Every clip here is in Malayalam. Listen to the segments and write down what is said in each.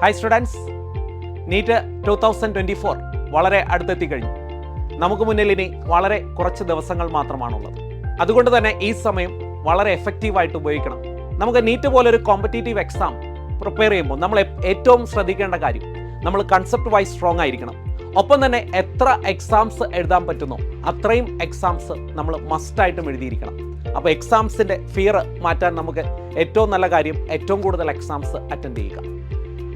ഹായ് സ്റ്റുഡൻസ്, നീറ്റ് 2024 വളരെ അടുത്തെത്തിക്കഴിഞ്ഞു. നമുക്ക് മുന്നിൽ ഇനി വളരെ കുറച്ച് ദിവസങ്ങൾ മാത്രമാണുള്ളത്. അതുകൊണ്ട് തന്നെ ഈ സമയം വളരെ എഫക്റ്റീവായിട്ട് ഉപയോഗിക്കണം. നമുക്ക് നീറ്റ് പോലൊരു കോമ്പറ്റീറ്റീവ് എക്സാം പ്രിപ്പയർ ചെയ്യുമ്പോൾ നമ്മൾ ഏറ്റവും ശ്രദ്ധിക്കേണ്ട കാര്യം, നമ്മൾ കൺസെപ്റ്റ് വൈസ് സ്ട്രോങ് ആയിരിക്കണം. ഒപ്പം തന്നെ എത്ര എക്സാംസ് എഴുതാൻ പറ്റുന്നോ അത്രയും എക്സാംസ് നമ്മൾ മസ്റ്റായിട്ടും എഴുതിയിരിക്കണം. അപ്പോൾ എക്സാംസിൻ്റെ ഫിയർ മാറ്റാൻ നമുക്ക് ഏറ്റവും നല്ല കാര്യം ഏറ്റവും കൂടുതൽ എക്സാംസ് അറ്റൻഡ് ചെയ്യുക.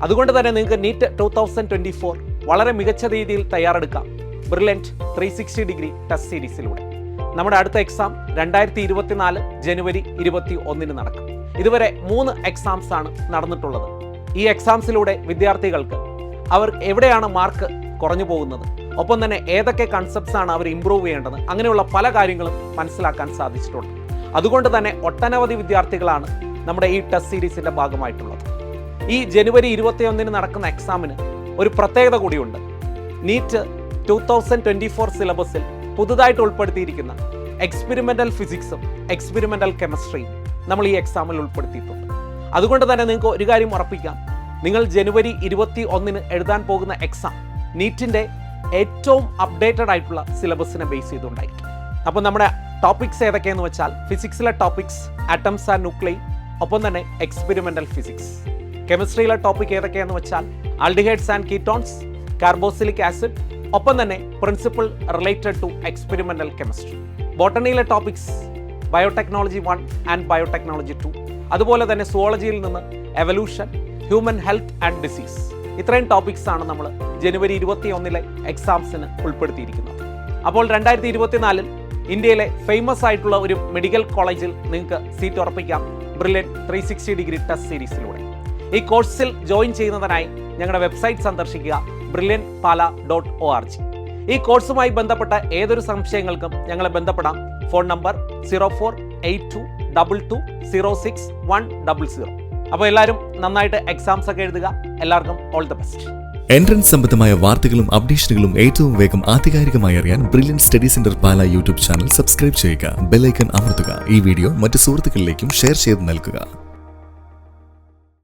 അതുകൊണ്ട് തന്നെ നിങ്ങൾക്ക് നീറ്റ് 2024 വളരെ മികച്ച രീതിയിൽ തയ്യാറെടുക്കാം ബ്രില്യൻറ്റ് 360 ഡിഗ്രി ടെസ്റ്റ് സീരീസിലൂടെ. നമ്മുടെ അടുത്ത എക്സാം 2024 ജനുവരി 21 നടക്കും. ഇതുവരെ 3 എക്സാംസ് ആണ് നടന്നിട്ടുള്ളത്. ഈ എക്സാംസിലൂടെ വിദ്യാർത്ഥികൾക്ക് അവർ എവിടെയാണ് മാർക്ക് കുറഞ്ഞു പോകുന്നത്, ഒപ്പം തന്നെ ഏതൊക്കെ കൺസെപ്റ്റ്സ് ആണ് അവർ ഇംപ്രൂവ് ചെയ്യേണ്ടത്, അങ്ങനെയുള്ള പല കാര്യങ്ങളും മനസ്സിലാക്കാൻ സാധിച്ചിട്ടുണ്ട്. അതുകൊണ്ട് തന്നെ ഒട്ടനവധി വിദ്യാർത്ഥികളാണ് നമ്മുടെ ഈ ടെസ്റ്റ് സീരീസിൻ്റെ ഭാഗമായിട്ടുള്ളത്. ഈ ജനുവരി 21 നടക്കുന്ന എക്സാമിന് ഒരു പ്രത്യേകത കൂടിയുണ്ട്. നീറ്റ് 2024 സിലബസിൽ പുതുതായിട്ട് ഉൾപ്പെടുത്തിയിരിക്കുന്ന എക്സ്പെരിമെൻ്റൽ ഫിസിക്സും എക്സ്പെരിമെൻ്റൽ കെമിസ്ട്രിയും നമ്മൾ ഈ എക്സാമിൽ ഉൾപ്പെടുത്തിയിട്ടുണ്ട്. അതുകൊണ്ട് തന്നെ നിങ്ങൾക്ക് ഒരു കാര്യം ഉറപ്പിക്കാം, നിങ്ങൾ ജനുവരി 21 എഴുതാൻ പോകുന്ന എക്സാം നീറ്റിൻ്റെ ഏറ്റവും അപ്ഡേറ്റഡ് ആയിട്ടുള്ള സിലബസിനെ ബേസ് ചെയ്തുകൊണ്ടായിരിക്കും. അപ്പോൾ നമ്മുടെ ടോപ്പിക്സ് ഏതൊക്കെയെന്ന് വെച്ചാൽ, ഫിസിക്സിലെ ടോപ്പിക്സ് ആറ്റംസ് ആൻഡ് ന്യൂക്ലിയൈ, ഒപ്പം തന്നെ എക്സ്പെരിമെൻ്റൽ ഫിസിക്സ്. കെമിസ്ട്രിയിലെ ടോപ്പിക് ഏതൊക്കെയാണെന്ന് വെച്ചാൽ aldehydes and ketones, carboxylic acid, ഒപ്പം തന്നെ principle related to experimental chemistry. ബോട്ടണിയിലെ ടോപ്പിക്സ് ബയോടെക്നോളജി 1 ആൻഡ് ബയോടെക്നോളജി 2. അതുപോലെ തന്നെ സുവോളജിയിൽ നിന്ന് evolution, human health and disease. ഇത്രയും ടോപ്പിക്സ് ആണ് നമ്മൾ ജനുവരി 21 എക്സാംസിന് ഉൾപ്പെടുത്തിയിരിക്കുന്നത്. അപ്പോൾ 2024 ഇന്ത്യയിലെ ഫേമസ് ആയിട്ടുള്ള ഒരു മെഡിക്കൽ കോളേജിൽ നിങ്ങൾക്ക് സീറ്റ് ഉറപ്പിക്കാം ബ്രില്യൻറ്റ് 360 ഡിഗ്രി ടെസ്റ്റ് സീരീസിലൂടെ. ഈ കോഴ്സിൽ ജോയിൻ ചെയ്യുന്നതിനായി ഞങ്ങളുടെ വെബ്സൈറ്റ് സന്ദർശിക്കുക brilliantpala.org. ഈ കോഴ്സുമായി ബന്ധപ്പെട്ട ഏതൊരു സംശയങ്ങൾക്കും ഞങ്ങളെ ബന്ധപ്പെടാം. Phone number 0482220600. അപ്പോൾ എല്ലാവരും നന്നായിട്ട് എക്സാംസ് ഒക്കെ എഴുതുക. എല്ലാവർക്കും ഓൾ ദി ബെസ്റ്റ്. എൻട്രൻസ് സംബന്ധമായ വാർത്തകളും അപ്ഡേഷനുകളും ഏറ്റവും വേഗം ആധികാരികമായി അറിയാൻ ബ്രില്യൻറ്റ് സ്റ്റഡി സെന്റർ പാല യൂട്യൂബ് ചാനൽ സബ്സ്ക്രൈബ് ചെയ്യുക. ബെൽ ഐക്കൺ അമർത്തുക. ഈ വീഡിയോ മറ്റ് സുഹൃത്തുക്കളിലേക്കും ഷെയർ ചെയ്ത് നൽകുക.